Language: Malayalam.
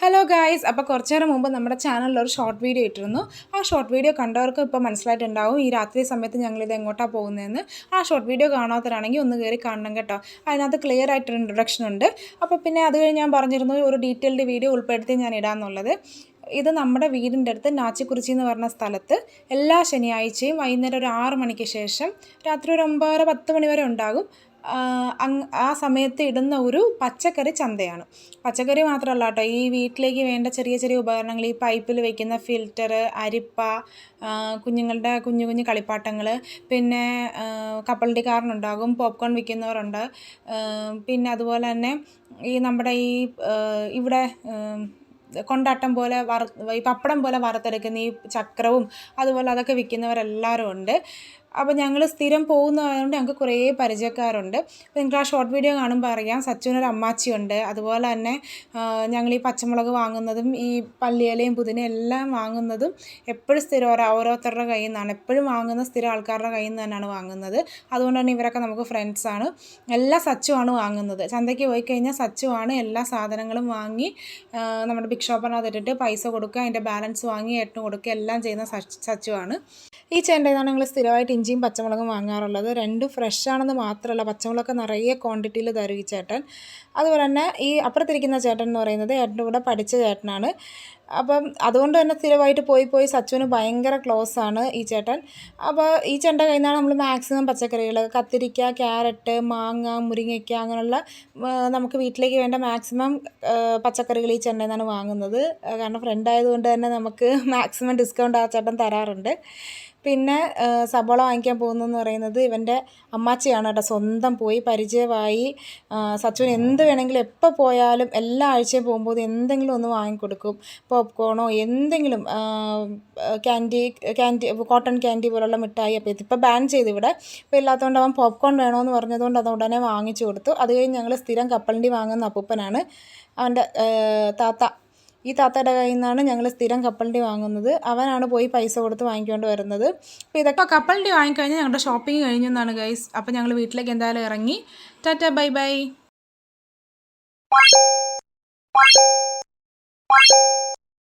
ഹലോ ഗായ്സ്, അപ്പോൾ കുറച്ച് നേരം മുമ്പ് നമ്മുടെ ചാനലിൽ ഒരു ഷോർട്ട് വീഡിയോ ഇട്ടിരുന്നു. ആ ഷോർട്ട് വീഡിയോ കണ്ടവർക്ക് ഇപ്പോൾ മനസ്സിലായിട്ടുണ്ടാവും ഈ രാത്രി സമയത്ത് ഞങ്ങളിത് എങ്ങോട്ടാണ് പോകുന്നതെന്ന്. ആ ഷോർട്ട് വീഡിയോ കാണാത്തവരാണെങ്കിൽ ഒന്ന് കയറി കാണണം കേട്ടോ. അതിനകത്ത് ക്ലിയർ ആയിട്ടൊരു ഇൻട്രൊഡക്ഷൻ ഉണ്ട്. അപ്പോൾ പിന്നെ അത് കഴിഞ്ഞ് ഞാൻ പറഞ്ഞിരുന്നു ഒരു ഡീറ്റെയിൽഡ് വീഡിയോ ഉൾപ്പെടുത്തി ഞാൻ ഇടാമെന്നുള്ളത്. ഇത് നമ്മുടെ വീടിൻ്റെ അടുത്ത് നാച്ചിക്കുറിച്ചി എന്ന് പറഞ്ഞ സ്ഥലത്ത് എല്ലാ ശനിയാഴ്ചയും വൈകുന്നേരം ഒരു 6 മണിക്ക് ശേഷം രാത്രി ഒരു 9-10 മണി വരെ ഉണ്ടാകും. ആ സമയത്ത് ഇടുന്ന ഒരു പച്ചക്കറി ചന്തയാണ്. പച്ചക്കറി മാത്രമല്ല കേട്ടോ, ഈ വീട്ടിലേക്ക് വേണ്ട ചെറിയ ചെറിയ ഉപകരണങ്ങൾ, ഈ പൈപ്പിൽ വയ്ക്കുന്ന ഫിൽറ്റർ, അരിപ്പ, കുഞ്ഞുങ്ങളുടെ കുഞ്ഞു കുഞ്ഞു കളിപ്പാട്ടങ്ങൾ, പിന്നെ കപ്പലണ്ടിക്കാരനുണ്ടാകും, പോപ്കോൺ വിൽക്കുന്നവരുണ്ട്, പിന്നെ അതുപോലെ തന്നെ ഈ നമ്മുടെ ഇവിടെ കൊണ്ടാട്ടം പോലെ ഈ പപ്പടം പോലെ വറുത്തെടുക്കുന്ന ഈ ചക്രവും അതുപോലെ അതൊക്കെ വിൽക്കുന്നവരെല്ലാവരും ഉണ്ട്. അപ്പോൾ ഞങ്ങൾ സ്ഥിരം പോകുന്നതായതുകൊണ്ട് ഞങ്ങൾക്ക് കുറേ പരിചയക്കാരുണ്ട്. അപ്പോൾ നിങ്ങൾക്ക് ആ ഷോർട്ട് വീഡിയോ കാണുമ്പോൾ അറിയാം, സച്ചുവിനൊരു അമ്മാച്ചിയുണ്ട്. അതുപോലെ തന്നെ ഞങ്ങൾ ഈ പച്ചമുളക് വാങ്ങുന്നതും ഈ പല്ലിയിലയും പുതിനയും എല്ലാം വാങ്ങുന്നതും എപ്പോഴും സ്ഥിരം ഓരോരുത്തരുടെ കയ്യിൽ നിന്നാണ്. എപ്പോഴും വാങ്ങുന്ന സ്ഥിരം ആൾക്കാരുടെ കയ്യിൽ നിന്ന് തന്നെയാണ് വാങ്ങുന്നത്. അതുകൊണ്ട് തന്നെ ഇവരൊക്കെ നമുക്ക് ഫ്രണ്ട്സാണ്. എല്ലാം സച്ചുവാണ് വാങ്ങുന്നത്. ചന്തയ്ക്ക് പോയി കഴിഞ്ഞാൽ സച്ചുവാണ് എല്ലാ സാധനങ്ങളും വാങ്ങി നമ്മുടെ ബിഗ് ഷോപ്പറിനകത്ത് ഇട്ടിട്ട് പൈസ കൊടുക്കുക, അതിൻ്റെ ബാലൻസ് വാങ്ങി ഏട്ടന് കൊടുക്കുക, എല്ലാം ചെയ്യുന്ന സച്ചുവാണ്. ഈ ചേട്ടനാണ് ഞങ്ങൾ സ്ഥിരമായിട്ട് ഇഞ്ചിയും പച്ചമുളകും വാങ്ങാറുള്ളത്. രണ്ടും ഫ്രഷ് ആണെന്ന് മാത്രമല്ല, പച്ചമുളകൊക്കെ നിറയെ ക്വാണ്ടിറ്റിയിൽ തരും ഈ ചേട്ടൻ. അതുപോലെ തന്നെ ഈ അപ്പുറത്തിരിക്കുന്ന ചേട്ടൻ എന്ന് പറയുന്നത് ഏട്ടൻ്റെ കൂടെ പഠിച്ച ചേട്ടനാണ്. അപ്പം അതുകൊണ്ട് തന്നെ സ്ഥിരമായിട്ട് പോയി സച്ചുവിന് ഭയങ്കര ക്ലോസ് ആണ് ഈ ചേട്ടൻ. അപ്പോൾ ഈ ചേട്ടൻ്റെ കയ്യിൽ നിന്നാണ് നമ്മൾ മാക്സിമം പച്ചക്കറികൾ, കത്തിരിക്ക, ക്യാരറ്റ്, മാങ്ങ, മുരിങ്ങയ്ക്ക, അങ്ങനെയുള്ള നമുക്ക് വീട്ടിലേക്ക് വേണ്ട മാക്സിമം പച്ചക്കറികൾ ഈ ചേട്ടൻ്റെ നിന്നാണ് വാങ്ങുന്നത്. കാരണം ഫ്രണ്ട് ആയതുകൊണ്ട് തന്നെ നമുക്ക് മാക്സിമം ഡിസ്കൗണ്ട് ആ ചേട്ടൻ തരാറുണ്ട്. പിന്നെ സബോള വാങ്ങിക്കാൻ പോകുന്നതെന്ന് പറയുന്നത് ഇവൻ്റെ അമ്മാച്ചിയാണ് കേട്ടോ. സ്വന്തം പോയി പരിചയമായി. സച്ചുവിന് എന്ത് വേണമെങ്കിലും എപ്പോൾ പോയാലും എല്ലാ ആഴ്ചയും പോകുമ്പോൾ എന്തെങ്കിലും ഒന്ന് വാങ്ങിക്കൊടുക്കും. പോപ്കോണോ എന്തെങ്കിലും, ക്യാൻഡി കോട്ടൺ ക്യാൻഡി പോലുള്ള മിഠായി. അപ്പോൾ ഇതിപ്പോൾ ബാൻ ചെയ്തു ഇവിടെ. ഇപ്പോൾ ഇല്ലാത്തതുകൊണ്ട് അവൻ പോപ്കോൺ വേണമെന്ന് പറഞ്ഞതുകൊണ്ട് അത് ഉടനെ വാങ്ങിച്ചു കൊടുത്തു. അത് കഴിഞ്ഞ് ഞങ്ങൾ സ്ഥിരം കപ്പലണ്ടി വാങ്ങുന്ന അപ്പൂപ്പനാണ് അവൻ്റെ താത്ത. ഈ താത്തയുടെ കയ്യിൽ നിന്നാണ് ഞങ്ങൾ സ്ഥിരം കപ്പലണ്ടി വാങ്ങുന്നത്. അവനാണ് പോയി പൈസ കൊടുത്ത് വാങ്ങിക്കൊണ്ട് വരുന്നത്. അപ്പോൾ ഇതൊക്കെ കപ്പലണ്ടി വാങ്ങിക്കഴിഞ്ഞാൽ ഞങ്ങളുടെ ഷോപ്പിംഗ് കഴിഞ്ഞെന്നാണ് ഗൈസ്. അപ്പോൾ ഞങ്ങൾ വീട്ടിലേക്ക് എന്തായാലും ഇറങ്ങി. Tata, bye bye.